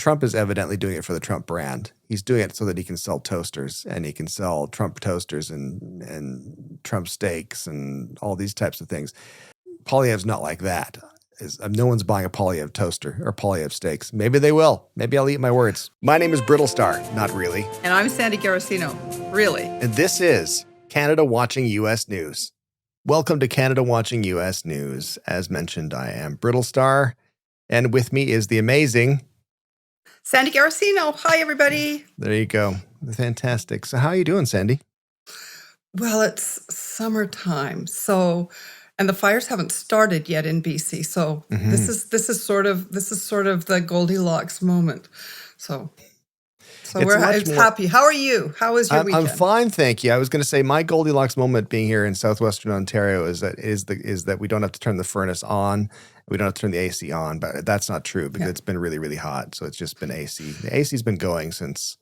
Trump is evidently doing it for the Trump brand. He's doing it so that he can sell toasters, and he can sell Trump toasters and Trump steaks and all these types of things. Poilievre's not like that. No one's buying a Poilievre toaster or Poilievre steaks. Maybe they will. Maybe I'll eat my words. My name is Brittlestar. Not really. And I'm Sandy Garacino. Really. And this is Canada Watching U.S. News. Welcome to Canada Watching U.S. News. As mentioned, I am Brittlestar, and with me is the amazing Sandy Garacino. Hi, everybody. There you go. Fantastic. So how are you doing, Sandy? Well, it's summertime, and the fires haven't started yet in BC. So this is sort of the Goldilocks moment. So we're happy. How are you? How was your weekend? I'm fine, thank you. I was going to say my Goldilocks moment being here in southwestern Ontario is that we don't have to turn the furnace on. We don't have to turn the AC on, but that's not true because it's been really, really hot. So it's just been AC. The AC's been going since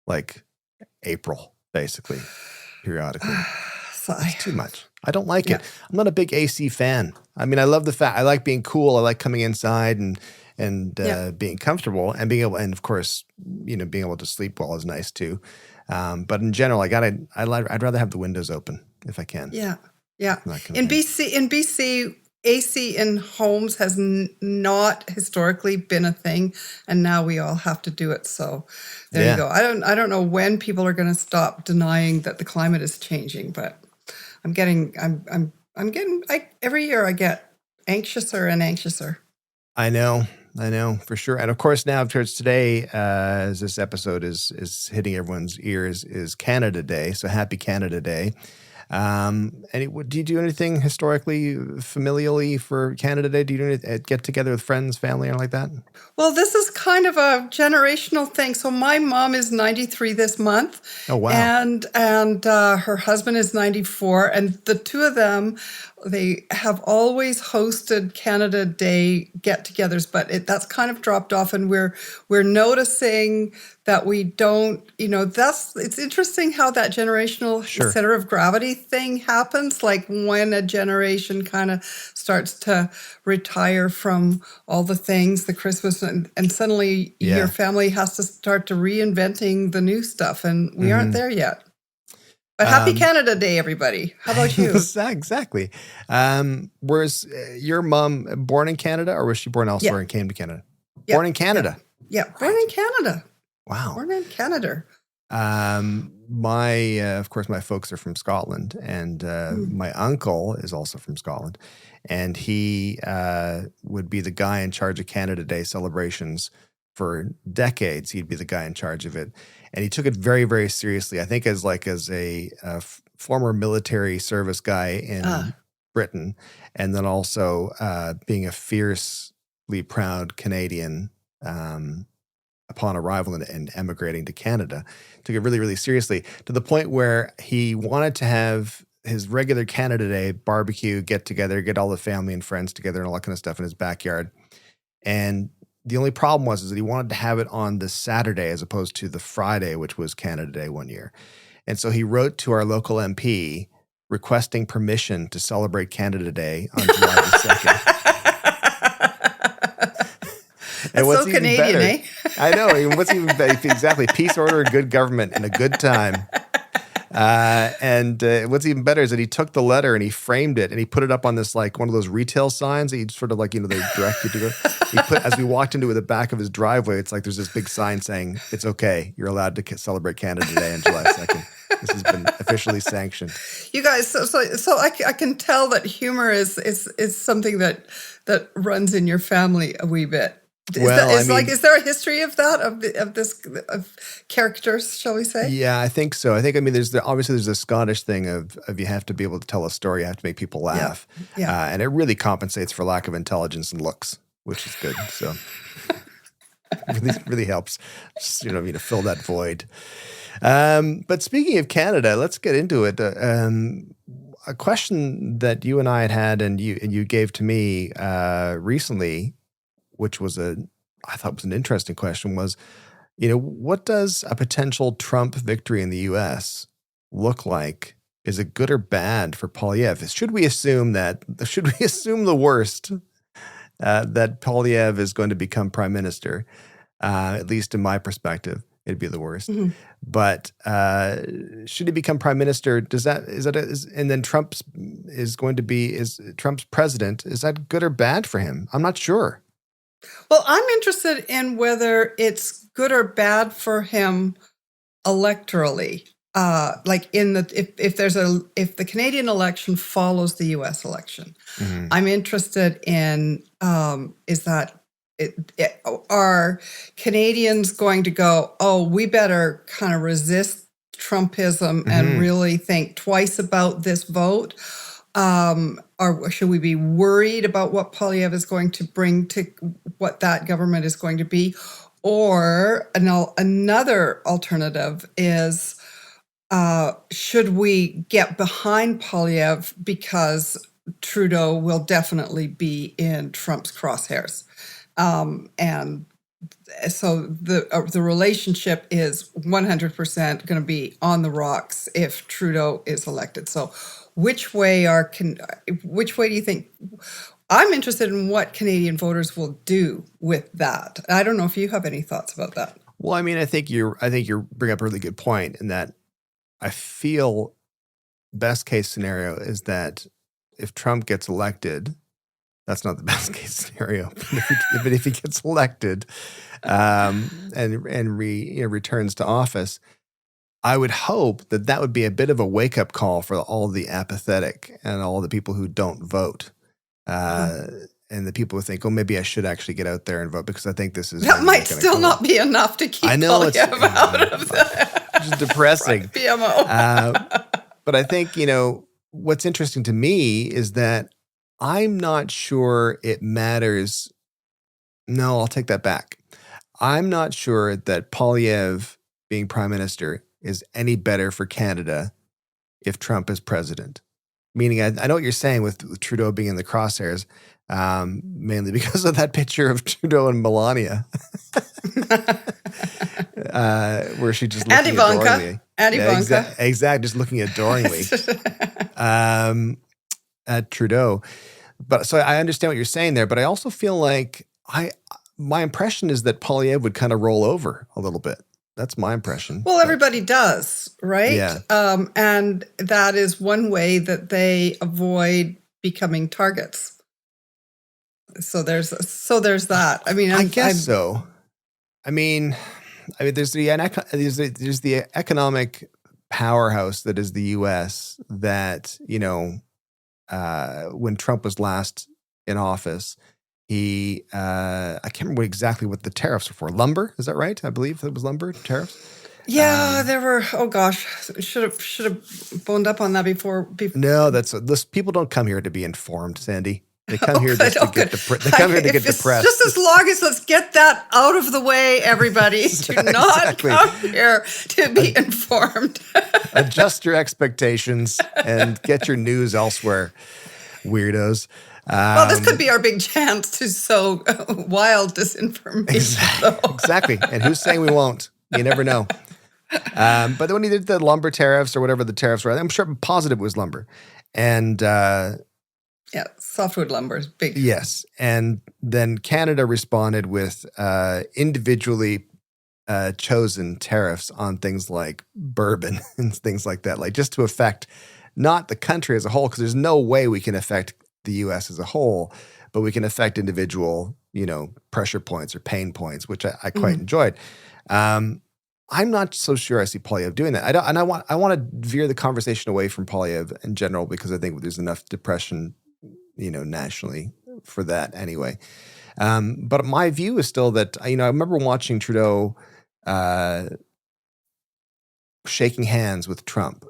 like April, basically, periodically. It's too much. I don't like it. I'm not a big AC fan. I mean, I love the fact I like being cool. I like coming inside and being comfortable and being able, and of course, being able to sleep well is nice too. But in general, I'd rather have the windows open if I can. Yeah. In BC, AC in homes has not historically been a thing, and now we all have to do it. So there you go. I don't know when people are going to stop denying that the climate is changing, but every year I get anxiouser and anxiouser. I know for sure. And of course now towards today, as this episode is hitting everyone's ears, is Canada Day. So happy Canada Day. Do you do anything historically, familially for Canada Day? Do you do any get together with friends, family, or like that? Well, this is kind of a generational thing. So my mom is 93 this month. Oh, wow. And her husband is 94. And the two of them, they have always hosted Canada Day get-togethers, but that's kind of dropped off. And we're noticing that we don't, it's interesting how that generational center of gravity thing happens. Like when a generation kind of starts to retire from all the things, the Christmas, and suddenly your family has to start to reinventing the new stuff. And we aren't there yet. But happy Canada Day, everybody. How about you? Exactly. Was your mom born in Canada, or was she born elsewhere and came to Canada? Yeah. Born in Canada? Yeah, born in Canada. Wow. Born in Canada. Of course, my folks are from Scotland, and my uncle is also from Scotland, and he would be the guy in charge of Canada Day celebrations for decades. He'd be the guy in charge of it, and he took it very, very seriously. I think as a former military service guy in Britain, and then also being a fiercely proud Canadian. Upon arrival and emigrating to Canada, took it really, really seriously to the point where he wanted to have his regular Canada Day barbecue, get together, get all the family and friends together and all that kind of stuff in his backyard. And the only problem was that he wanted to have it on the Saturday as opposed to the Friday, which was Canada Day one year. And so he wrote to our local MP requesting permission to celebrate Canada Day on July the 2nd. That's so Canadian, better, I know. What's even better? Exactly. Peace, order, good government, and a good time. And what's even better is that he took the letter and he framed it and he put it up on this, like one of those retail signs that you sort of they direct you to go. As we walked into the back of his driveway, it's like there's this big sign saying, "It's okay. You're allowed to celebrate Canada Day on July 2nd. This has been officially sanctioned." You guys, so I can tell that humor is something that runs in your family a wee bit. Is there a history of that, of characters, shall we say? Yeah, I think so. There's a Scottish thing of you have to be able to tell a story, you have to make people laugh. Yeah. And it really compensates for lack of intelligence and looks, which is good. So really helps, fill that void. But speaking of Canada, let's get into it. A question that you and I had and you gave to me recently, which was I thought was an interesting question, was, what does a potential Trump victory in the U.S. look like? Is it good or bad for Poilievre? Should we assume the worst, that Poilievre is going to become prime minister? at least in my perspective. It'd be the worst. Mhm. But should he become prime minister, and then Trump's president, is that good or bad for him? I'm not sure. Well, I'm interested in whether it's good or bad for him electorally. Like if the Canadian election follows the U.S. election, Mhm. I'm interested in are Canadians going to go, oh, we better kind of resist Trumpism and really think twice about this vote? Or should we be worried about what Poilievre is going to bring to what that government is going to be? Or another alternative is, should we get behind Poilievre because Trudeau will definitely be in Trump's crosshairs? And so the relationship is 100% going to be on the rocks if Trudeau is elected. So which way do you think? I'm interested in what Canadian voters will do with that. I don't know if you have any thoughts about that. Well, I mean, I think you're bringing up a really good point in that I feel best case scenario is that if Trump gets elected, that's not the best case scenario. But if he gets elected and returns to office, I would hope that would be a bit of a wake up call for all the apathetic and all the people who don't vote. And the people who think, oh, maybe I should actually get out there and vote because I think this is that might still not be enough to keep Poilievre out of it's depressing PMO. But I think what's interesting to me is that I'm not sure it matters. No, I'll take that back. I'm not sure that Poilievre being prime minister is any better for Canada if Trump is president. Meaning, I know what you're saying with Trudeau being in the crosshairs, mainly because of that picture of Trudeau and Melania, where she just looking adoringly. Exactly, just looking adoringly at Trudeau. But so I understand what you're saying there, but I also feel like my impression is that Poilievre would kind of roll over a little bit. That's my impression. Well, everybody does, right? Yeah. And that is one way that they avoid becoming targets. So there's that. I mean, I guess so. I mean, there's the economic powerhouse that is the U.S. that when Trump was last in office, he I can't remember exactly what the tariffs were for. Lumber, is that right? I believe it was lumber tariffs. Yeah, there were. Oh gosh, should have boned up on that before. No, people don't come here to be informed, Sandy. They come here just to get depressed. Just as long as let's get that out of the way, everybody. Do not come here to be informed. Adjust your expectations and get your news elsewhere, weirdos. Well, this could be our big chance to sow wild disinformation. Exactly. And who's saying we won't? You never know. But then when he did the lumber tariffs or whatever the tariffs were, I'm sure positive it was lumber. And yeah, softwood lumber is big. Yes. And then Canada responded with individually chosen tariffs on things like bourbon and things like that, like just to affect not the country as a whole, because there's no way we can affect the U.S. as a whole, but we can affect individual, pressure points or pain points, which I quite enjoyed. I'm not so sure I see Poilievre doing that. I want to veer the conversation away from Poilievre in general because I think there's enough depression, nationally for that anyway. But my view is still that I remember watching Trudeau shaking hands with Trump.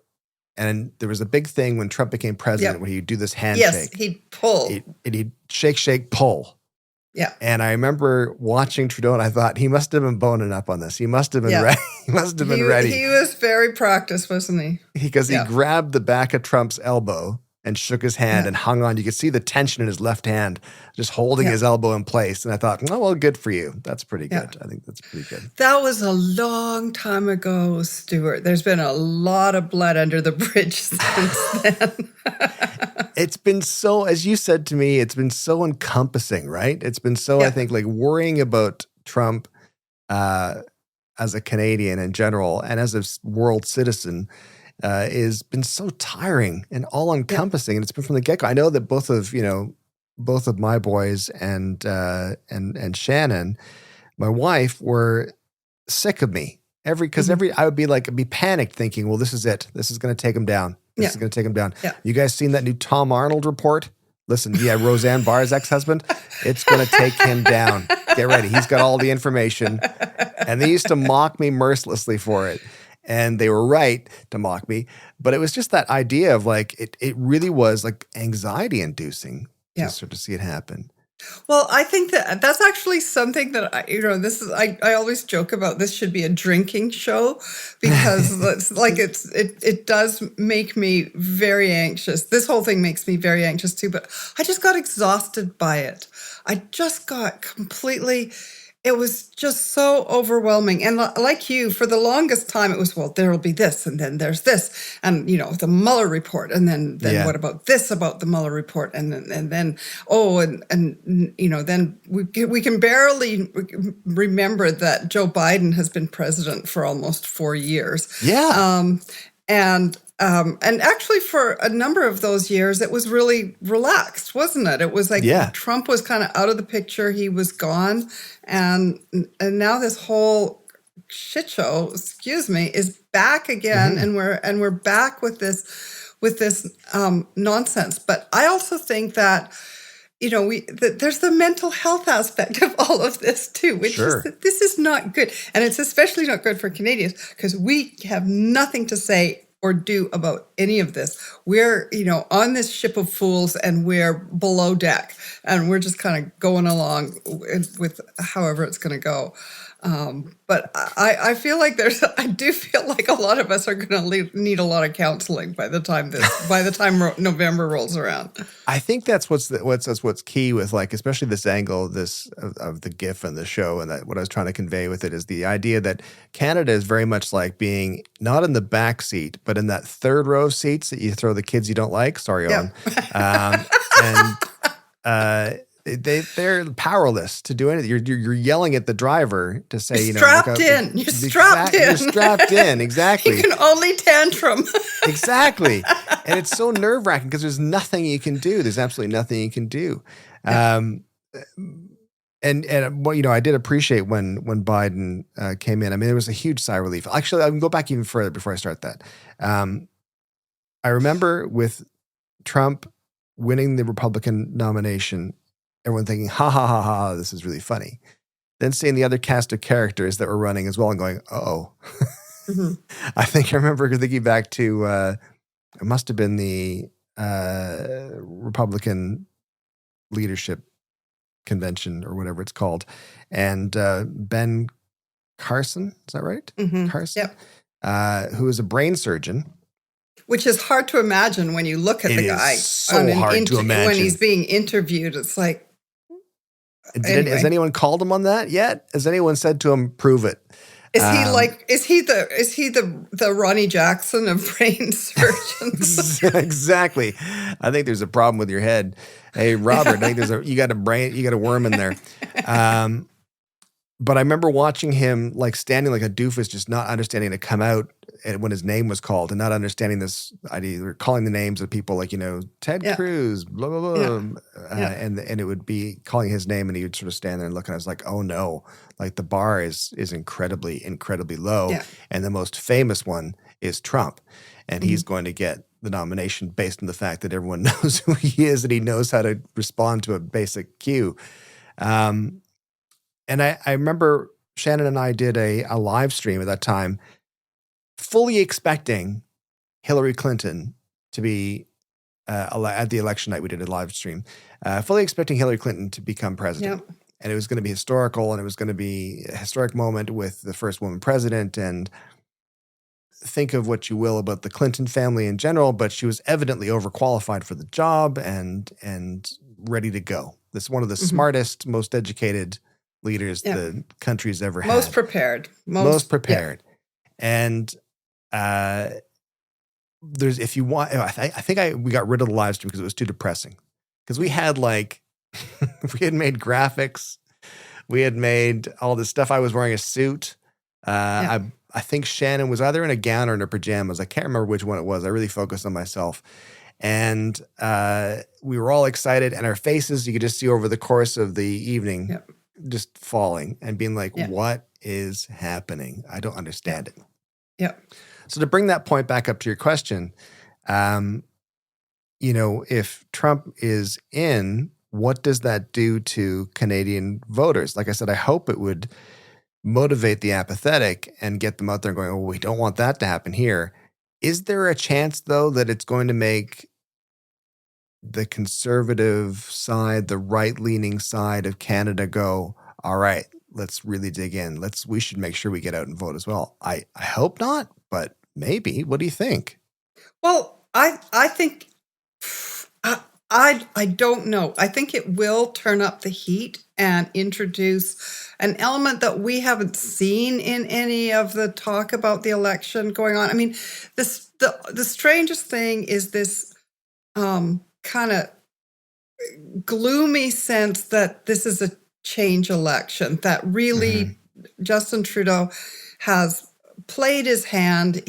And there was a big thing when Trump became president when he'd do this handshake. Yes, he'd pull. He'd shake, pull. Yeah. And I remember watching Trudeau and I thought he must have been boning up on this. He must have been ready. He must have been ready. He was very practiced, wasn't he? Because he grabbed the back of Trump's elbow and shook his hand and hung on. You could see the tension in his left hand, just holding his elbow in place. And I thought, oh, well, good for you. That's pretty good. I think that's pretty good. That was a long time ago, Stuart. There's been a lot of blood under the bridge since then. It's been so, as you said to me, it's been so encompassing, right? It's been so, I think, like worrying about Trump as a Canadian in general and as a world citizen is been so tiring and all Yeah. encompassing. And it's been from the get-go. I know that both of my boys and Shannon, my wife, were sick of me. I would be panicked thinking, well, this is it. This is going to take him down. This is going to take him down. Yeah. You guys seen that new Tom Arnold report? Listen, Roseanne Barr's ex-husband, it's going to take him down. Get ready. He's got all the information. And they used to mock me mercilessly for it. And they were right to mock me. But it was just that idea of like, it really was like anxiety inducing to sort of see it happen. Well, I think that's actually something that I always joke about. This should be a drinking show because it does make me very anxious. This whole thing makes me very anxious too, but I just got exhausted by it. I just got completely. It was just so overwhelming. And like you, for the longest time, it was, well, there'll be this, and then there's this, and, the Mueller report. And then what about this about the Mueller report? And then, then we can barely remember that Joe Biden has been president for almost 4 years. Yeah. And actually, for a number of those years, it was really relaxed, wasn't it? It was like Trump was kind of out of the picture; he was gone, and now this whole shit show, is back again, and we're back with this nonsense. But I also think that there's the mental health aspect of all of this too, which is that this is not good, and it's especially not good for Canadians because we have nothing to say or do about any of this. We're, on this ship of fools and we're below deck and we're just kind of going along with however it's going to go. But I feel like I do feel like a lot of us are going to need a lot of counseling by the time November rolls around. I think that's what's key with like, especially this angle, of the GIF and the show, and that what I was trying to convey with it is the idea that Canada is very much like being not in the back seat, but in that third row of seats that you throw the kids you don't like. Sorry, Owen. They're powerless to do anything. You're yelling at the driver to say, You're strapped in. You're strapped in. Exactly. You can only tantrum. Exactly. And it's so nerve-wracking because there's nothing you can do. There's absolutely nothing you can do. And I did appreciate when Biden came in. I mean, there was a huge sigh of relief. Actually, I can go back even further before I start that. I remember with Trump winning the Republican nomination, everyone thinking, ha, ha, ha, ha, this is really funny. Then seeing the other cast of characters that were running as well and going, uh-oh. I think I remember thinking back to, it must have been the Republican leadership convention or whatever it's called. And Ben Carson, is that right? Carson? Yep. Who is a brain surgeon. Which is hard to imagine when you look at the guy. So hard to imagine. When he's being interviewed, it's like, Has anyone called him on that yet? Has anyone said to him, prove it? Is he the Ronnie Jackson of brain surgeons? Exactly. I think there's a problem with your head. Hey, Robert, I think you got a worm in there. But I remember watching him like standing like a doofus, just not understanding to come out when his name was called and not understanding this idea. Or calling the names of people like, Ted Cruz, blah, blah, blah. And it would be calling his name and he would sort of stand there and look and I was like, oh no, like the bar is incredibly, incredibly low. Yeah. And the most famous one is Trump. And he's going to get the nomination based on the fact that everyone knows who he is and he knows how to respond to a basic cue. And I remember Shannon and I did a live stream at that time, fully expecting Hillary Clinton to be, at the election night we did a live stream, fully expecting Hillary Clinton to become president. Yep. And it was going to be historical and it was going to be a historic moment with the first woman president. And think of what you will about the Clinton family in general, but she was evidently overqualified for the job and ready to go. This is one of the smartest, most educated leaders the country's ever had. Most prepared. Yeah. And there's, if you want, we got rid of the live stream because it was too depressing. Because we had we had made graphics. We had made all this stuff. I was wearing a suit. Yeah. I think Shannon was either in a gown or in her pajamas. I can't remember which one it was. I really focused on myself. And we were all excited, and our faces, you could just see over the course of the evening, Yeah. just falling and being like, Yeah. what is happening? I don't understand it. Yeah. So to bring that point back up to your question, if Trump is in, what does that do to Canadian voters? Like I said, I hope it would motivate the apathetic and get them out there going, oh, we don't want that to happen here. Is there a chance, though, that it's going to make the conservative side, the right-leaning side of Canada go, all right, let's really dig in. We should make sure we get out and vote as well? I hope not, but maybe. What do you think? Well, I think I don't know. I think it will turn up the heat and introduce an element that we haven't seen in any of the talk about the election going on. I mean, the strangest thing is this kind of gloomy sense that this is a change election, that really Justin Trudeau has played his hand.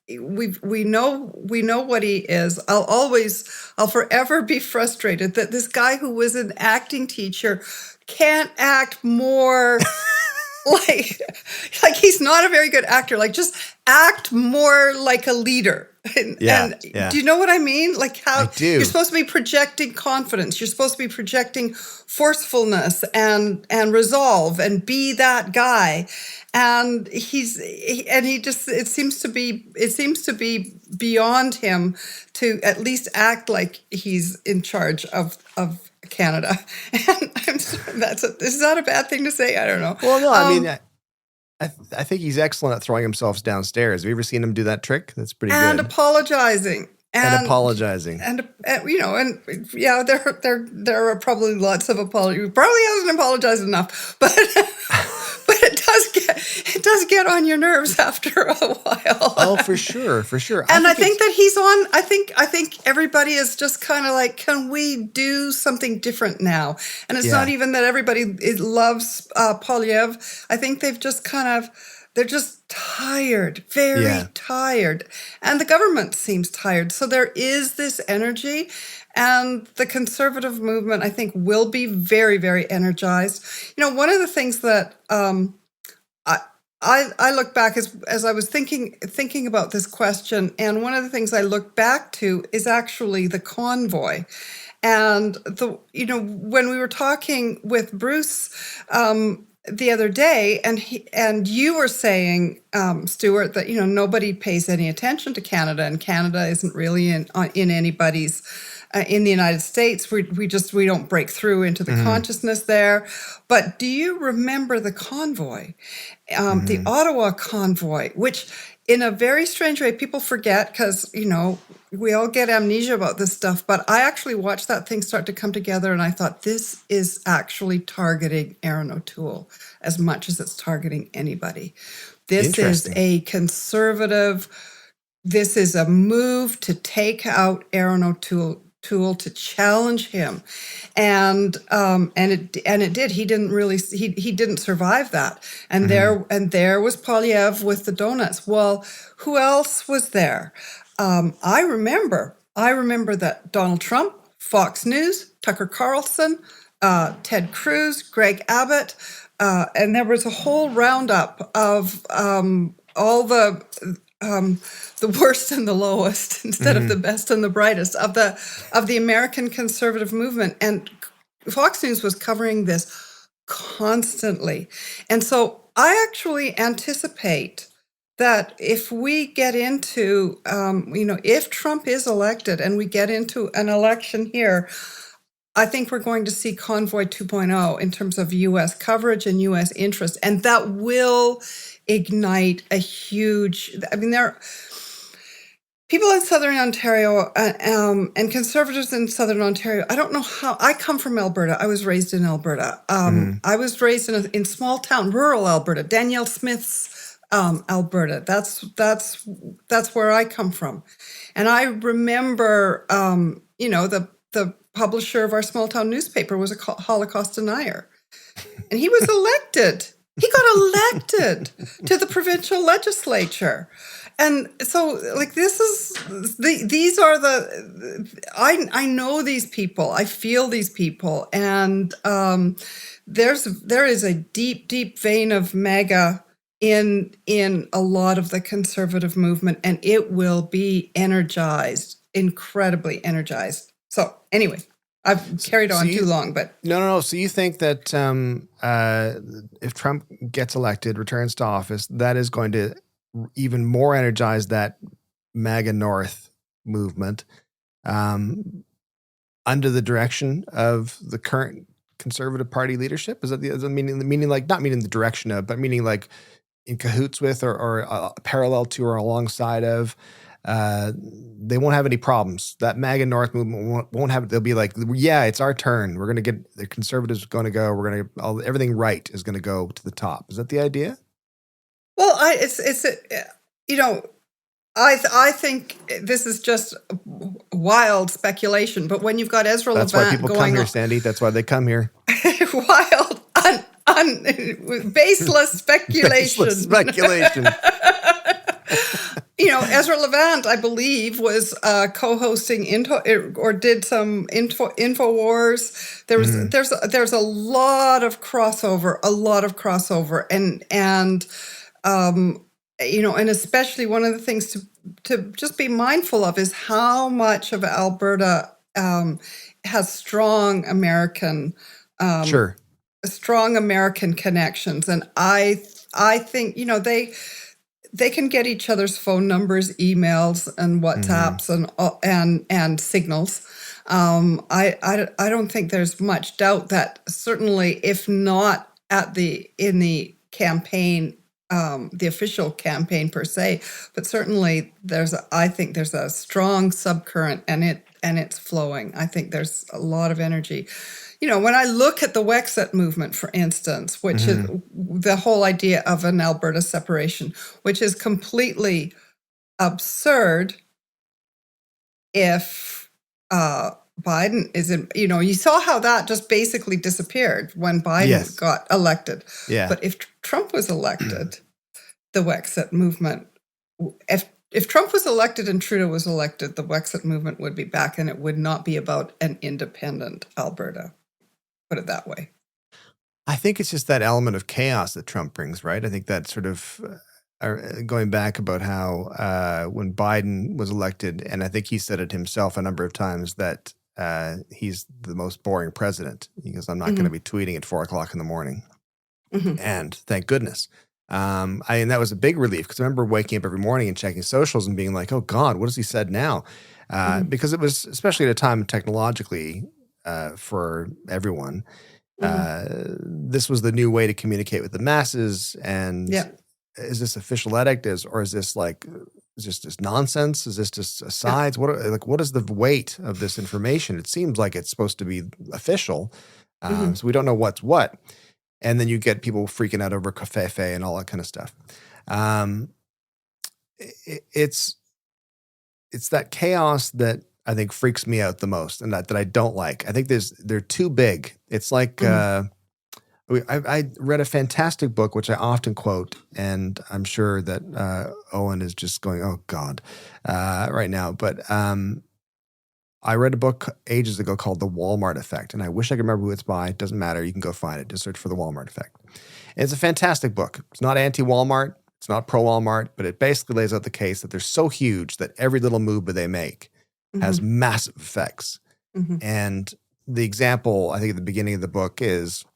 We know what he is. I'll forever be frustrated that this guy who was an acting teacher can't act more like he's not a very good actor. Like, just act more like a leader. Yeah. Do you know what I mean? Like, how I do. You're supposed to be projecting confidence. You're supposed to be projecting forcefulness and resolve and be that guy. And it seems to be beyond him to at least act like he's in charge of Canada. And is that a bad thing to say? I don't know. Well, no, I mean, I think he's excellent at throwing himself downstairs. Have you ever seen him do that trick? That's pretty good. And apologizing. And apologizing. And yeah, there are probably lots of apologies. He probably hasn't apologized enough, but but it does get on your nerves after a while. Oh, for sure. And I think that he's on. I think everybody is just kind of like, can we do something different now? And it's not even that everybody loves Polyev. I think they're just tired, very tired. And the government seems tired. So there is this energy, and the conservative movement, I think, will be very, very energized. One of the things that I look back as I was thinking about this question, and one of the things I look back to is actually the Convoy. And when we were talking with Bruce the other day, and you were saying, Stuart, that nobody pays any attention to Canada, and Canada isn't really in anybody's. In the United States, we don't break through into the consciousness there. But do you remember the Convoy, the Ottawa Convoy, which in a very strange way people forget, because we all get amnesia about this stuff. But I actually watched that thing start to come together, and I thought, this is actually targeting Aaron O'Toole as much as it's targeting anybody. This is a conservative. This is a move to take out Aaron O'Toole, to challenge him, and it did. He didn't survive that, and there was Polyev with the donuts. Well, who else was there? I remember that Donald Trump, Fox News, Tucker Carlson, Ted Cruz, Greg Abbott, and there was a whole roundup of all the worst and the lowest, instead of the best and the brightest of the American conservative movement. And Fox News was covering this constantly. And so I actually anticipate that if we get into, if Trump is elected and we get into an election here, I think we're going to see Convoy 2.0 in terms of U.S. coverage and U.S. interest. And that will ignite a huge, people in Southern Ontario and conservatives in Southern Ontario, I don't know how. I come from Alberta. I was raised in Alberta. I was raised in small town, rural Alberta, Danielle Smith's Alberta. That's where I come from. And I remember, the publisher of our small town newspaper was a Holocaust denier. and he was elected. He got elected to the provincial legislature. And so, like, these are I know these people, I feel these people, and there is a deep, deep vein of MAGA in a lot of the conservative movement, and it will be energized, incredibly energized. So anyway, I've carried on too long, but no. So you think that if Trump gets elected, returns to office, that is going to even more energize that MAGA North movement under the direction of the current Conservative Party leadership? Is that the meaning like, not meaning the direction of, but meaning like in cahoots with or parallel to or alongside of? They won't have any problems. That MAGA North movement won't have. They'll be like, yeah, it's our turn. We're going to get the conservatives going to go. We're going to everything right is going to go to the top. Is that the idea? Well, I think this is just wild speculation. But when you've got Ezra That's Levant why people come here, Sandy. That's why they come here. Wild, baseless speculation. Baseless speculation. Ezra Levant, I believe, was co-hosting or did some InfoWars. There's a lot of crossover, and especially one of the things to just be mindful of is how much of Alberta has strong American connections, and I think they can get each other's phone numbers, emails, and WhatsApps and signals. I don't think there's much doubt that certainly, if not in the campaign, the official campaign per se, but certainly I think there's a strong subcurrent, and it's flowing. I think there's a lot of energy. When I look at the Wexit movement, for instance, which is the whole idea of an Alberta separation, which is completely absurd if Biden isn't, you saw how that just basically disappeared when Biden got elected. Yeah. But if Trump was elected, the Wexit movement, if Trump was elected and Trudeau was elected, the Wexit movement would be back, and it would not be about an independent Alberta. Put it that way. I think it's just that element of chaos that Trump brings, right? I think that sort of going back about how when Biden was elected, and I think he said it himself a number of times, that he's the most boring president because I'm not going to be tweeting at 4:00 in the morning. And thank goodness. And that was a big relief because I remember waking up every morning and checking socials and being like, oh God, what has he said now? Because it was, especially at a time technologically, for everyone. This was the new way to communicate with the masses. And is this official edict? Or is this just nonsense? Is this just asides? What is the weight of this information? It seems like it's supposed to be official. So we don't know what's what. And then you get people freaking out over covfefe and all that kind of stuff. It's that chaos that I think freaks me out the most, and that I don't like. I think they're too big. It's like I read a fantastic book, which I often quote, and I'm sure that Owen is just going, "Oh God," right now. But I read a book ages ago called The Walmart Effect, and I wish I could remember who it's by. It doesn't matter. You can go find it. Just search for The Walmart Effect. And it's a fantastic book. It's not anti-Walmart. It's not pro-Walmart, but it basically lays out the case that they're so huge that every little move that they make has massive effects. And the example, I think at the beginning of the book, is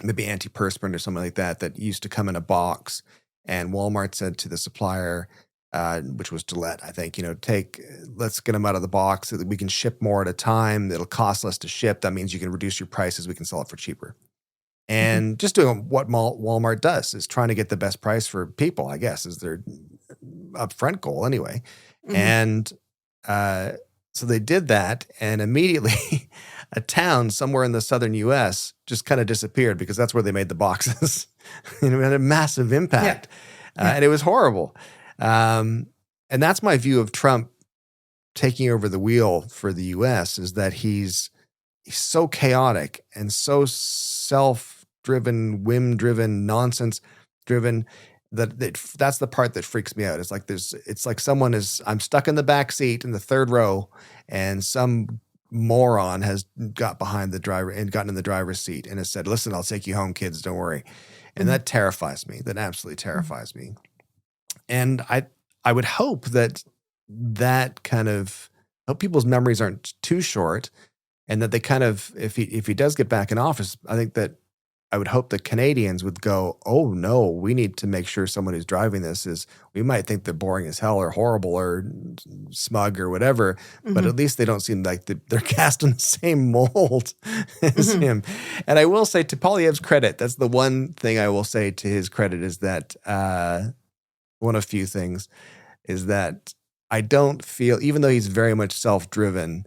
maybe antiperspirant or something like that used to come in a box. And Walmart said to the supplier, which was Gillette, I think, let's get them out of the box so that we can ship more at a time. It'll cost less to ship. That means you can reduce your prices. We can sell it for cheaper. And just doing what Walmart does is trying to get the best price for people, I guess, is their upfront goal anyway. And so they did that, and immediately a town somewhere in the southern U.S. just kind of disappeared because that's where they made the boxes. It had a massive impact, and it was horrible. And that's my view of Trump taking over the wheel for the U.S. is that he's so chaotic and so driven, whim driven, nonsense driven. That's the part that freaks me out. It's like I'm stuck in the back seat in the third row, and some moron has got behind the driver and gotten in the driver's seat and has said, "Listen, I'll take you home, kids. Don't worry." And that terrifies me. That absolutely terrifies me. And I would hope that kind of hope people's memories aren't too short, and that they kind of, if he does get back in office, I think that I would hope that Canadians would go, "Oh no, we need to make sure someone who's driving this we might think they're boring as hell or horrible or smug or whatever, but at least they don't seem like they're cast in the same mold as him." And I will say, to Poilievre's credit, that's the one thing I will say to his credit, is that one of few things is that I don't feel, even though he's very much self-driven,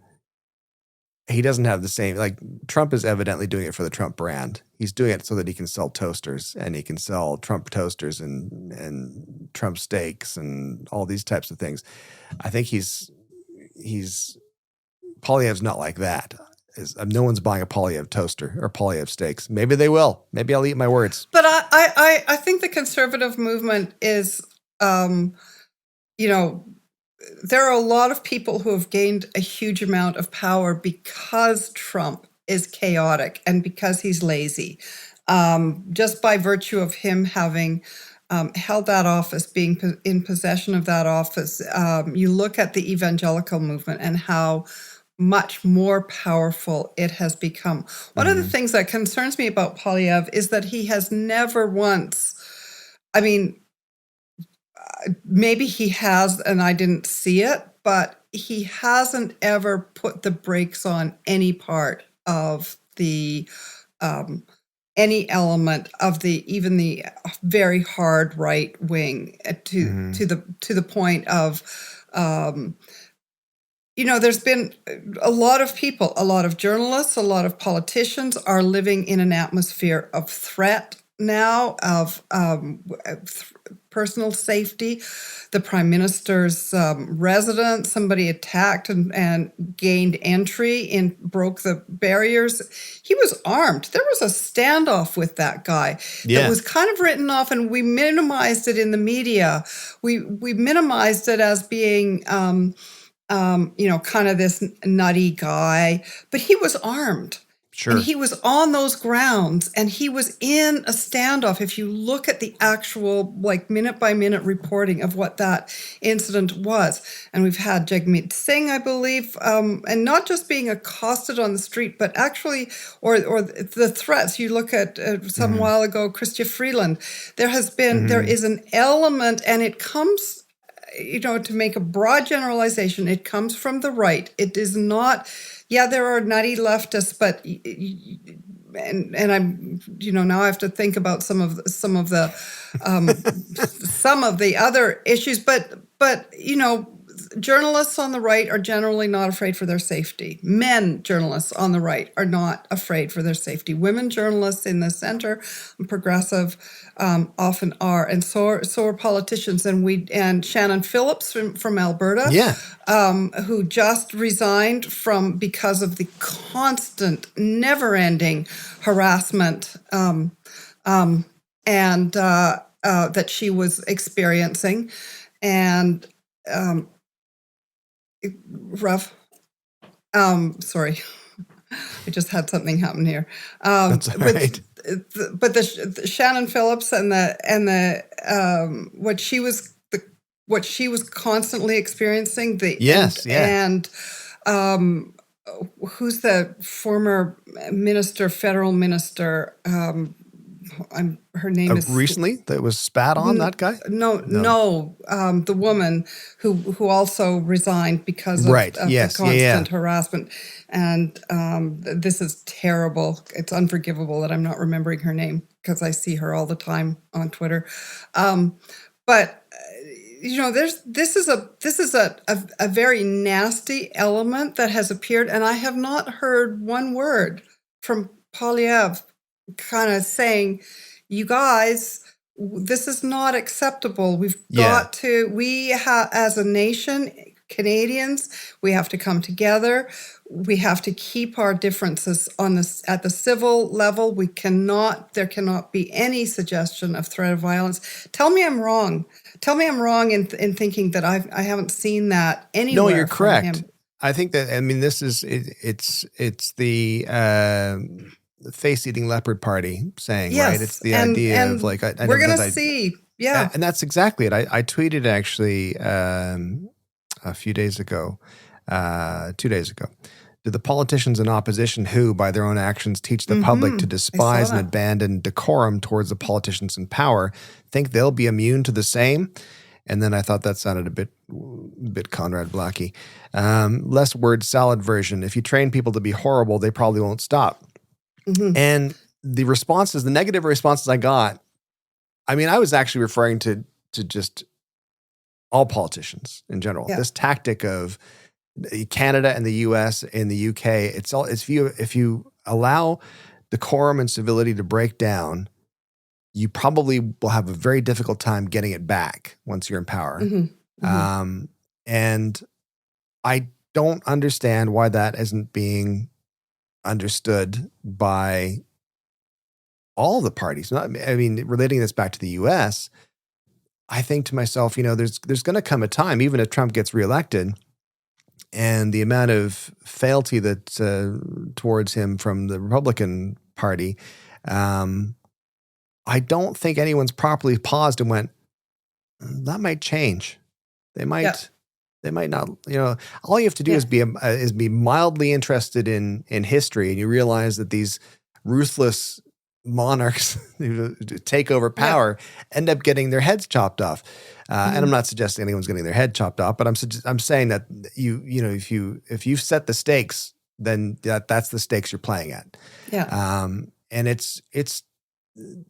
he doesn't have the same, like, Trump is evidently doing it for the Trump brand. He's doing it so that he can sell toasters, and he can sell Trump toasters and Trump steaks and all these types of things. I think Poilievre's not like that. No one's buying a Poilievre toaster or Poilievre steaks. Maybe they will. Maybe I'll eat my words. But I think the conservative movement is, there are a lot of people who have gained a huge amount of power because Trump is chaotic and because he's lazy. Just by virtue of him having held that office, being in possession of that office, you look at the evangelical movement and how much more powerful it has become. One of the things that concerns me about Poilievre is that he has never once, maybe he has and I didn't see it, but he hasn't ever put the brakes on any part of the any element of even the very hard right wing to the point of there's been a lot of people, a lot of journalists, a lot of politicians are living in an atmosphere of threat now, of personal safety. The Prime Minister's residence, somebody attacked and gained entry and broke the barriers. He was armed. There was a standoff with that guy that was kind of written off, and we minimized it in the media. We minimized it as being kind of this nutty guy, but he was armed. Sure. And he was on those grounds, and he was in a standoff. If you look at the actual, minute by minute reporting of what that incident was, and we've had Jagmeet Singh, I believe, and not just being accosted on the street, but actually, or the threats. You look at some while ago, Chrystia Freeland. There is an element, and it comes, to make a broad generalization, it comes from the right. It is not. Yeah, there are nutty leftists, but and I'm now I have to think about some of the some of the other issues, but journalists on the right are generally not afraid for their safety. Men journalists on the right are not afraid for their safety. Women journalists in the center, progressive, often are, and so are politicians. And Shannon Phillips from Alberta, who just resigned because of the constant, never-ending harassment and that she was experiencing, and rough. Sorry, I just had something happen here. That's all right. But the Shannon Phillips and the what she was constantly experioning. And who's the former minister, federal minister? Her name is recently that was spat on, that guy. No, the woman who also resigned because of the constant harassment. And this is terrible. It's unforgivable that I'm not remembering her name, because I see her all the time on Twitter. But this is a very nasty element that has appeared, and I have not heard one word from Poilievre kind of saying, you guys, this is not acceptable. We've got to, as a nation, Canadians. We have to come together. We have to keep our differences at the civil level. There cannot be any suggestion of threat of violence. Tell me I'm wrong. Tell me I'm wrong in thinking that I haven't seen that anywhere. No, you're from correct. him. I think that, I mean, this is, it's the face-eating leopard party saying, Yes, right? It's the idea of like, I we're never going thought to see. Yeah. And that's exactly it. I tweeted actually a few days ago, 2 days ago. Do the politicians in opposition who, by their own actions, teach the public to despise and abandon decorum towards the politicians in power, think they'll be immune to the same? And then I thought that sounded a bit Conrad Blackie. Less word salad version. If you train people to be horrible, they probably won't stop. And the responses, the negative responses I got, I mean, I was actually referring to just all politicians in general. Yeah. This tactic of Canada and the US and the UK, if you allow decorum and civility to break down, you probably will have a very difficult time getting it back once you're in power. And I don't understand why that isn't being understood by all the parties. I mean, relating this back to the US, I think to myself, there's going to come a time, even if Trump gets reelected, and the amount of fealty that towards him from the Republican Party, I don't think anyone's properly paused and went, that might change. They might not. All you have to do is be mildly interested in history, and you realize that these ruthless monarchs who take over power end up getting their heads chopped off. And I'm not suggesting anyone's getting their head chopped off, but I'm saying that if you set the stakes, then that's the stakes you're playing at. And it's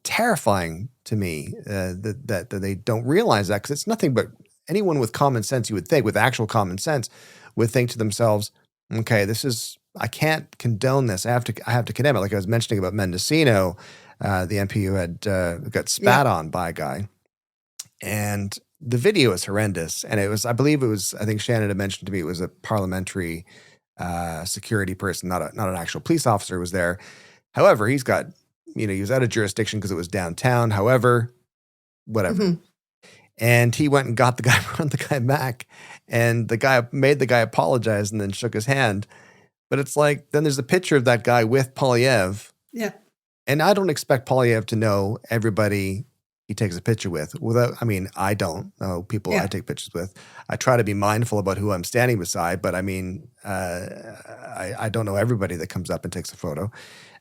terrifying to me that they don't realize that, because it's nothing but anyone with common sense, you would think, with actual common sense, would think to themselves, okay, I can't condone this. I have to condemn it. Like I was mentioning about Mendocino, the MP who had got spat on by a guy, and the video is horrendous. And I think Shannon had mentioned to me, it was a parliamentary security person, not an actual police officer was there. However, he was out of jurisdiction because it was downtown. However, whatever. And he went and got brought the guy back, and the guy made the guy apologize and then shook his hand. But it's like, then there's a picture of that guy with Polyev. Yeah. And I don't expect Polyev to know everybody he takes a picture with. I don't know people I take pictures with. I try to be mindful about who I'm standing beside, but I mean, I don't know everybody that comes up and takes a photo.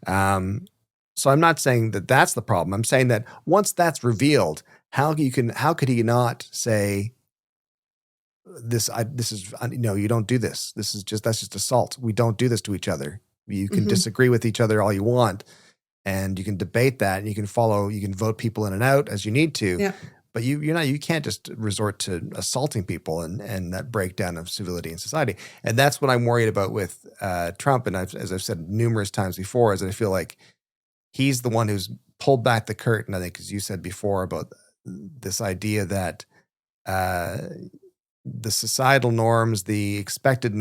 So I'm not saying that that's the problem. I'm saying that once that's revealed, how could he not say, you don't do this. That's just assault. We don't do this to each other. You can disagree with each other all you want, and you can debate that, and you can vote people in and out as you need to. Yeah. But you can't just resort to assaulting people and that breakdown of civility in society. And that's what I'm worried about with Trump. And as I've said numerous times before, is that I feel like he's the one who's pulled back the curtain, I think, as you said before, about this idea that the societal norms, the expected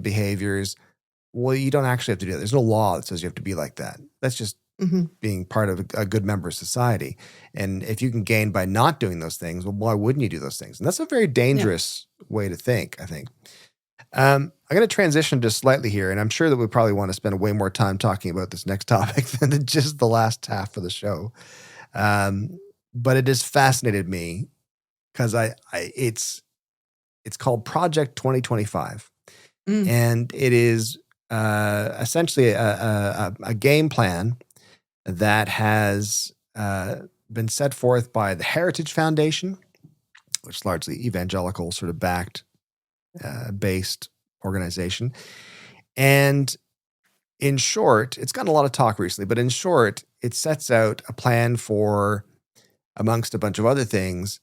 behaviors, well, you don't actually have to do that. There's no law that says you have to be like that. That's just being part of a good member of society. And if you can gain by not doing those things, well, why wouldn't you do those things? And that's a very dangerous way to think, I think. I'm going to transition just slightly here, and I'm sure that we probably want to spend way more time talking about this next topic than just the last half of the show. But it has fascinated me because it's called Project 2025. And it is essentially a game plan that has been set forth by the Heritage Foundation, which is largely evangelical sort of based organization. And in short, it's gotten a lot of talk recently, but in short, it sets out a plan for, amongst a bunch of other things,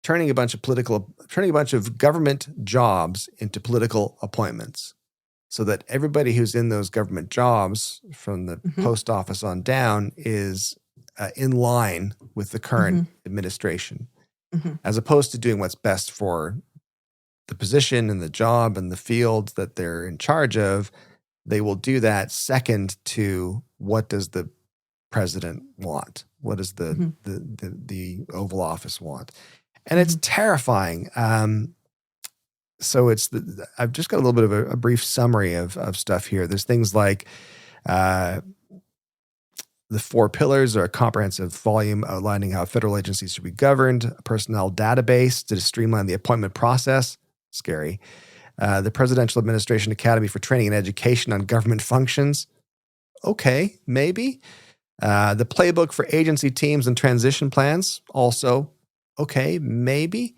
turning a bunch of government jobs into political appointments, so that everybody who's in those government jobs from the post office on down is in line with the current administration, as opposed to doing what's best for the position and the job and the field that they're in charge of, they will do that second to what does the president want? What does the Oval Office want? And it's terrifying. So I've just got a little bit of a brief summary of stuff here. There's things like the 4 pillars are a comprehensive volume outlining how federal agencies should be governed, a personnel database to streamline the appointment process. Scary. The Presidential Administration Academy for Training and Education on Government Functions. Okay, maybe. The playbook for agency teams and transition plans. Also, okay, maybe.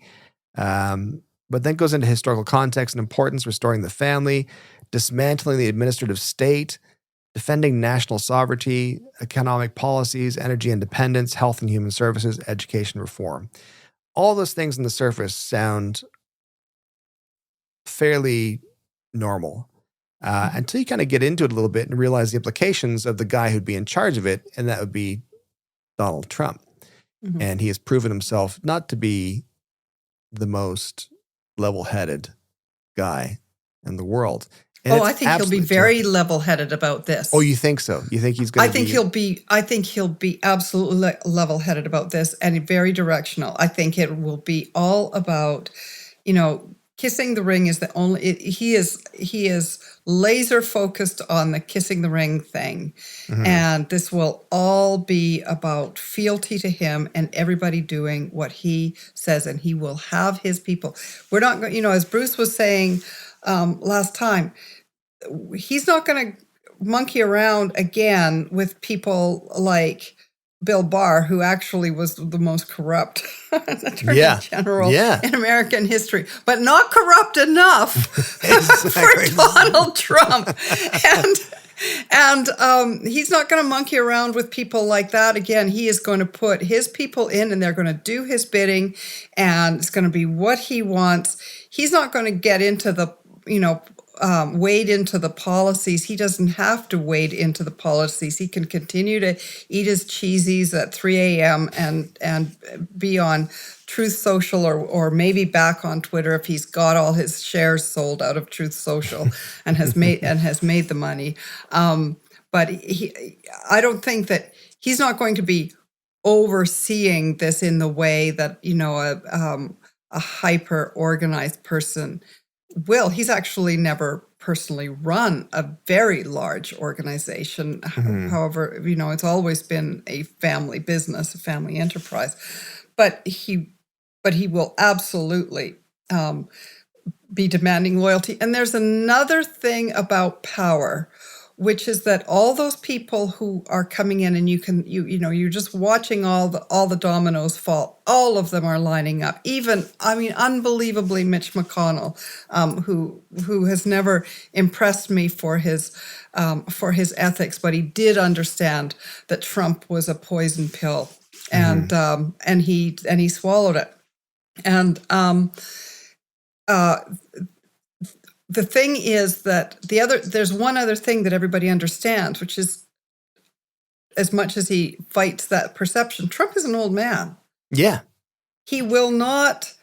But then goes into historical context and importance, restoring the family, dismantling the administrative state, defending national sovereignty, economic policies, energy independence, health and human services, education reform. All those things on the surface sound fairly normal until you kind of get into it a little bit and realize the implications of the guy who'd be in charge of it, and that would be Donald Trump. And he has proven himself not to be the most level-headed guy in the world. And I think he'll be very level-headed about this. Oh, you think so? You think he's going to I think he'll be absolutely level-headed about this and very directional. I think it will be all about, kissing the ring is the only, he is laser focused on the kissing the ring thing. And this will all be about fealty to him and everybody doing what he says, and he will have his people. We're not going, as Bruce was saying last time, he's not going to monkey around again with people like Bill Barr, who actually was the most corrupt attorney general in American history, but not corrupt enough for Donald Trump. And he's not going to monkey around with people like that again. He is going to put his people in, and they're going to do his bidding, and it's going to be what he wants. He's not going to get into the, wade into the policies. He doesn't have to wade into the policies. He can continue to eat his cheesies at 3 a.m. and be on Truth Social or maybe back on Twitter if he's got all his shares sold out of Truth Social and has made the money. But I don't think that he's not going to be overseeing this in the way that a hyper organized person will. He's actually never personally run a very large organization. However, it's always been a family business, a family enterprise. But he will absolutely be demanding loyalty. And there's another thing about power, which is that all those people who are coming in, and you're just watching all the dominoes fall. All of them are lining up. Even, unbelievably, Mitch McConnell, who has never impressed me for his ethics, but he did understand that Trump was a poison pill, and he swallowed it. And the thing is that there's one other thing that everybody understands, which is, as much as he fights that perception, Trump is an old man. Yeah. He will not,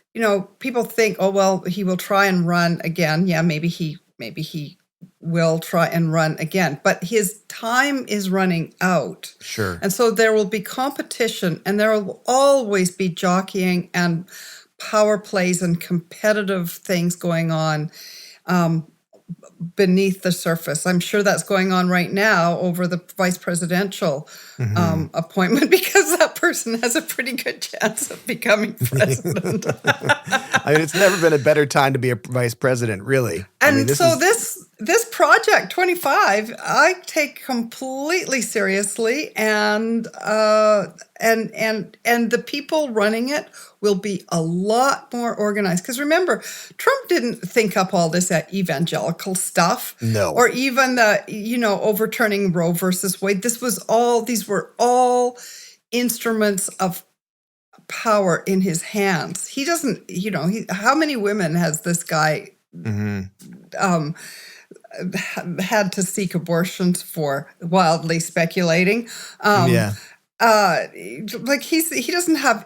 people think, oh, well, he will try and run again. Yeah, maybe he will try and run again, but his time is running out. Sure. And so there will be competition, and there will always be jockeying and power plays and competitive things going on beneath the surface. I'm sure that's going on right now over the vice presidential appointment, because that person has a pretty good chance of becoming president. It's never been a better time to be a vice president, really. And this project 25, I take completely seriously, and the people running it will be a lot more organized. Because remember, Trump didn't think up all this evangelical stuff. No. Or even the, overturning Roe versus Wade. These were all instruments of power in his hands. He doesn't, how many women has this guy had to seek abortions for, wildly speculating? like he doesn't have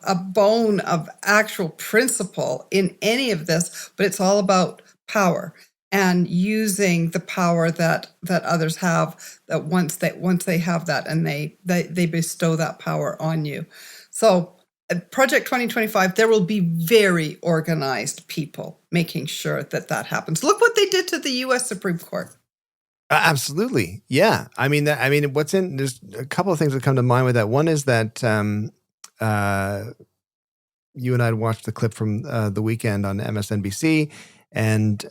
a bone of actual principle in any of this, but it's all about power and using the power that others have, that once they have that and they bestow that power on you. So Project 2025, there will be very organized people making sure that happens. Look what they did to the US Supreme Court. Absolutely. Yeah. I mean, there's a couple of things that come to mind with that. One is that you and I had watched the clip from the weekend on MSNBC, and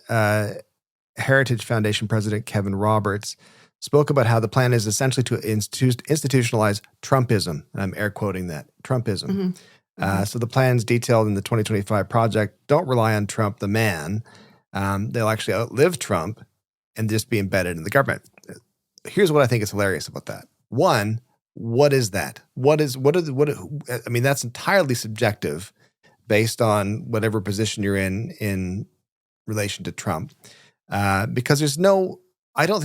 Heritage Foundation President Kevin Roberts spoke about how the plan is essentially to institutionalize Trumpism. And I'm air quoting that, Trumpism. So the plans detailed in the 2025 project don't rely on Trump the man. They'll actually outlive Trump and just be embedded in the government. Here's what I think is hilarious about that. One, what is that? I mean, that's entirely subjective based on whatever position you're in relation to Trump. Because I don't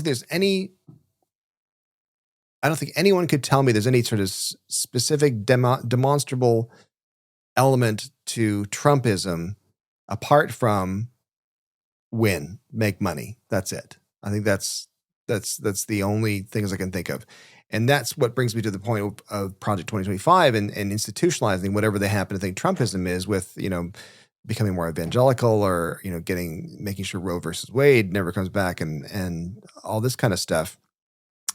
think anyone could tell me there's any sort of specific demonstrable element to Trumpism apart from make money. That's it. I think that's the only things I can think of. And that's what brings me to the point of Project 2025 and institutionalizing whatever they happen to think Trumpism is, with, becoming more evangelical, or, making sure Roe versus Wade never comes back, and all this kind of stuff,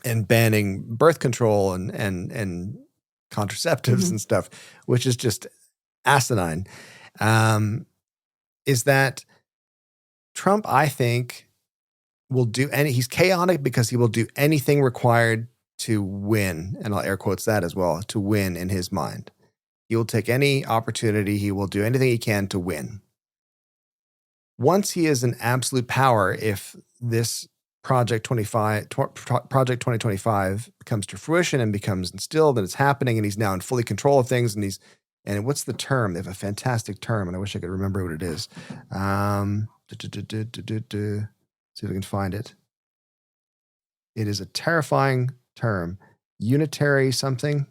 and banning birth control and contraceptives and stuff, which is just asinine. Is that Trump, I think, he's chaotic because he will do anything required to win. And I'll air quotes that as well, to win in his mind. He will take any opportunity. He will do anything he can to win. Once he is in absolute power, if this Project 2025 comes to fruition and becomes instilled and it's happening, and he's now in fully control of things, and what's the term? They have a fantastic term, and I wish I could remember what it is. See if I can find it. It is a terrifying term. Unitary something.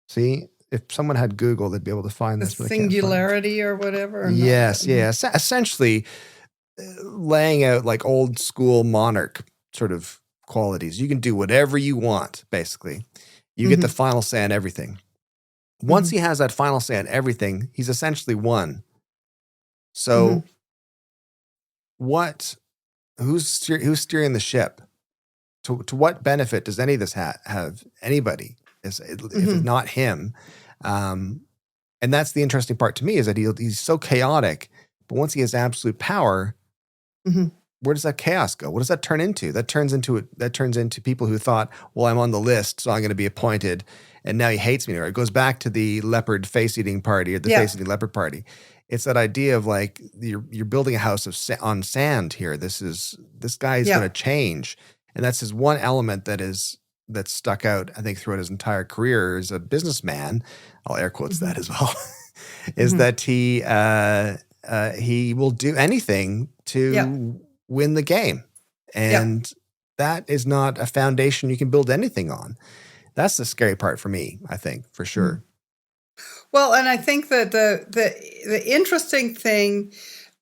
See, if someone had Google, they'd be able to find this. The singularity or whatever. Or yes, yes. Essentially, laying out like old school monarch sort of qualities. You can do whatever you want, basically. You get the final say on everything. Once he has that final say on everything, he's essentially won. So, who's steering the ship? To what benefit does any of this have anybody? If it's not him? And that's the interesting part to me, is that he's so chaotic. But once he has absolute power, where does that chaos go? What does that turn into? That turns into people who thought, well, I'm on the list, so I'm going to be appointed, and now he hates me. Or it goes back to the leopard face-eating party, or the face-eating leopard party. It's that idea of like, you're building a house on sand here. This guy is going to change, and that's his one element that's stuck out, I think, throughout his entire career as a businessman. I'll air quotes that as well. Is that he will do anything to win the game, and that is not a foundation you can build anything on. That's the scary part for me, I think, for sure. Well, and I think that the interesting thing,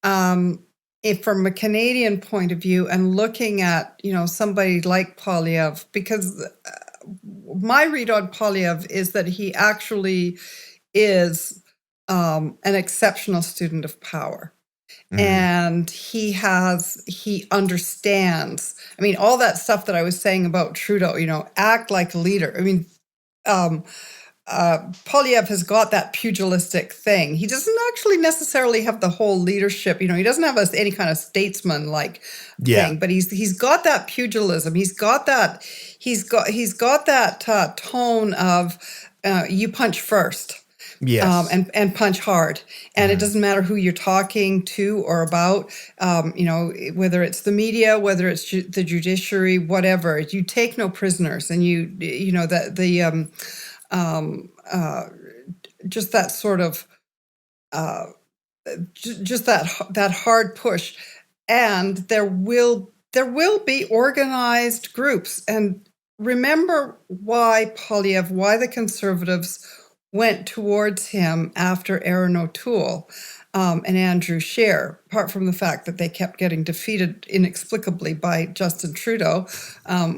from a Canadian point of view, and looking at somebody like Poilievre, because my read on Poilievre is that he actually is an exceptional student of power. And he understands. I mean, all that stuff that I was saying about Trudeau, act like a leader. I mean, Poilievre has got that pugilistic thing. He doesn't actually necessarily have the whole leadership. He doesn't have any kind of statesman-like thing, but he's got that pugilism. He's got that tone of you punch first. Yes. And punch hard. And it doesn't matter who you're talking to or about, whether it's the media, whether it's the judiciary, whatever. You take no prisoners, and just that sort of, just that hard push. And there will be organized groups, and remember why the Conservatives went towards him after Erin O'Toole and Andrew Scheer, apart from the fact that they kept getting defeated inexplicably by Justin Trudeau,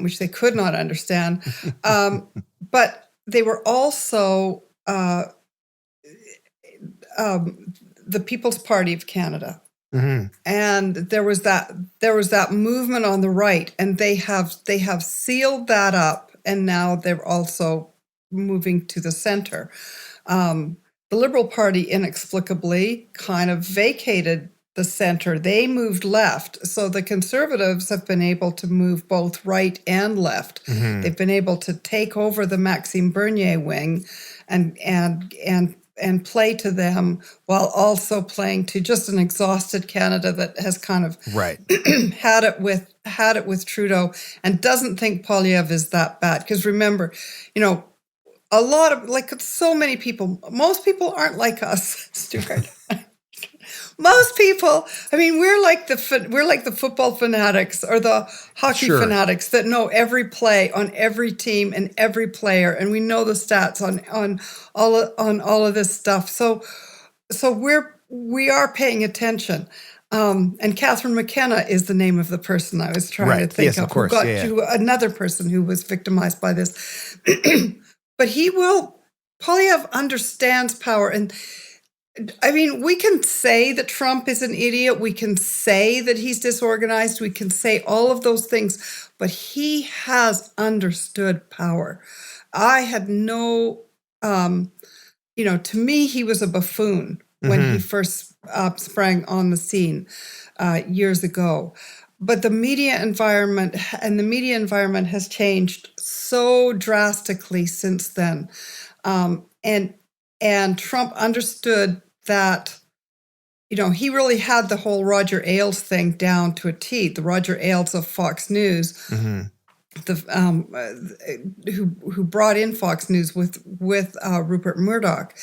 which they could not understand. But they were also the People's Party of Canada. Mm-hmm. And there was that movement on the right, and they have sealed that up, and now they're also moving to the center. The Liberal Party inexplicably kind of vacated the center. They moved left, so the Conservatives have been able to move both right and left. Mm-hmm. They've been able to take over the Maxime Bernier wing and play to them while also playing to just an exhausted Canada that has kind of right. had it with Trudeau and doesn't think Poilievre is that bad. Because remember, a lot of, like, so many people, most people aren't like us, Stuart. Most people, I mean, we're like the football fanatics or the hockey fanatics that know every play on every team and every player, and we know the stats on all of this stuff. So we are paying attention. And Catherine McKenna is the name of the person I was trying to think of. Course. Who got to another person who was victimized by this. But Poilievre understands power. And I mean, we can say that Trump is an idiot. We can say that he's disorganized. We can say all of those things. But he has understood power. I had no, to me, he was a buffoon when he first sprang on the scene years ago. But the media environment has changed so drastically since then. And Trump understood that, he really had the whole Roger Ailes thing down to a T. The Roger Ailes of Fox News, who brought in Fox News with Rupert Murdoch,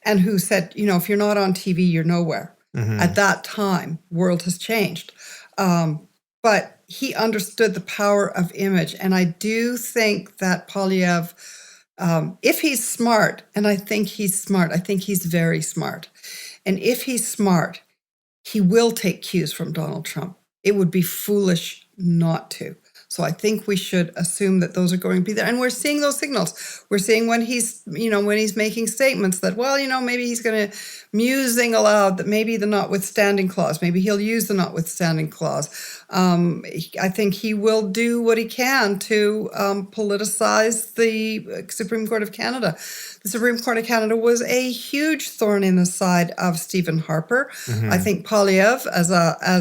and who said, if you're not on TV, you're nowhere. At that time, world has changed. But he understood the power of image. And I do think that Poilievre, if he's smart, and I think he's smart, I think he's very smart. And if he's smart, he will take cues from Donald Trump. It would be foolish not to. So I think we should assume that those are going to be there. And we're seeing those signals. We're seeing when he's making statements that, maybe he's going to musing aloud that maybe the notwithstanding clause, maybe he'll use the notwithstanding clause. I think he will do what he can to politicize the Supreme Court of Canada. The Supreme Court of Canada was a huge thorn in the side of Stephen Harper. I think Poilievre, as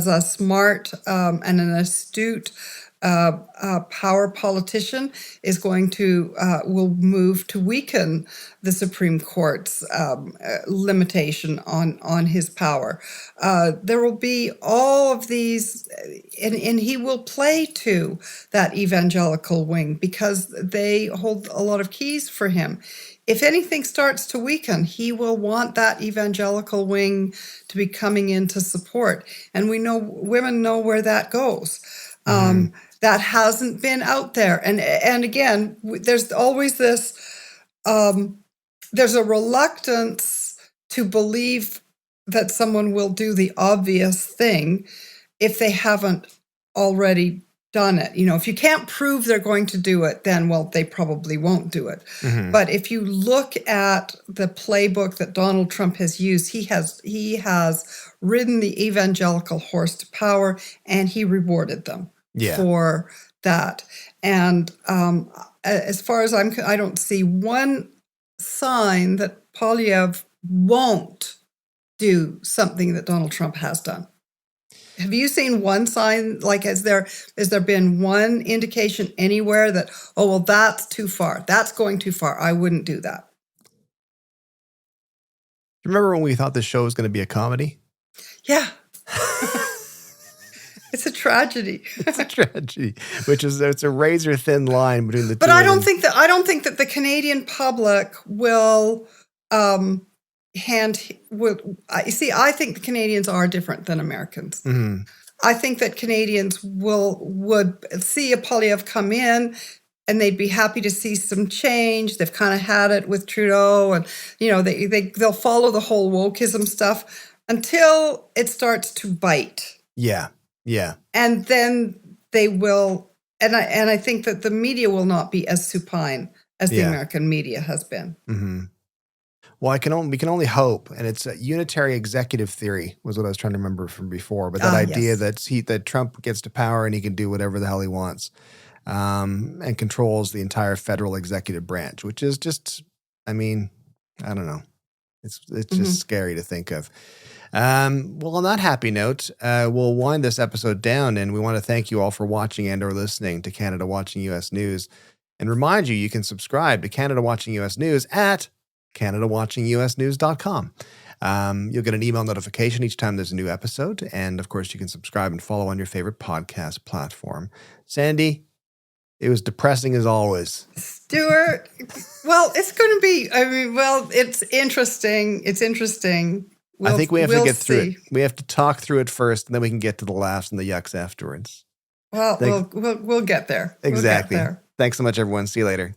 a smart and an astute power politician, is will move to weaken the Supreme Court's limitation on his power. There will be all of these, and he will play to that evangelical wing because they hold a lot of keys for him. If anything starts to weaken, he will want that evangelical wing to be coming in to support. And women know where that goes. That hasn't been out there. And again, there's always this, there's a reluctance to believe that someone will do the obvious thing if they haven't already done it. If you can't prove they're going to do it, then, they probably won't do it. But if you look at the playbook that Donald Trump has used, he has ridden the evangelical horse to power, and he rewarded them for that. And as far as I don't see one sign that Poilievre won't do something that Donald Trump has done. Have you seen one sign? Like, has there been one indication anywhere that, that's too far. That's going too far. I wouldn't do that. Remember when we thought this show was going to be a comedy? Yeah. It's a tragedy. It's a tragedy, it's a razor thin line between the two. But I don't think that the Canadian public will I think the Canadians are different than Americans. I think that Canadians would see a Poilievre come in and they'd be happy to see some change. They've kind of had it with Trudeau, and they'll follow the whole wokeism stuff until it starts to bite. Yeah. And then they will, and I think that the media will not be as supine as the American media has been. Mm-hmm. Well, we can only hope, and it's a unitary executive theory was what I was trying to remember from before. But that idea that Trump gets to power and he can do whatever the hell he wants, and controls the entire federal executive branch, which is just, I mean, I don't know, it's just scary to think of. Well, on that happy note, we'll wind this episode down, and we want to thank you all for watching and/or listening to Canada Watching U.S. News, and remind you can subscribe to Canada Watching U.S. News at CanadaWatchingUSNews.com. You'll get an email notification each time there's a new episode. And of course, you can subscribe and follow on your favorite podcast platform. Sandy, it was depressing as always. Stuart, well, it's going to be, it's interesting. It's interesting. I think we have to get through it. We have to talk through it first, and then we can get to the laughs and the yucks afterwards. Well, we'll get there. Exactly. We'll get there. Thanks so much, everyone. See you later.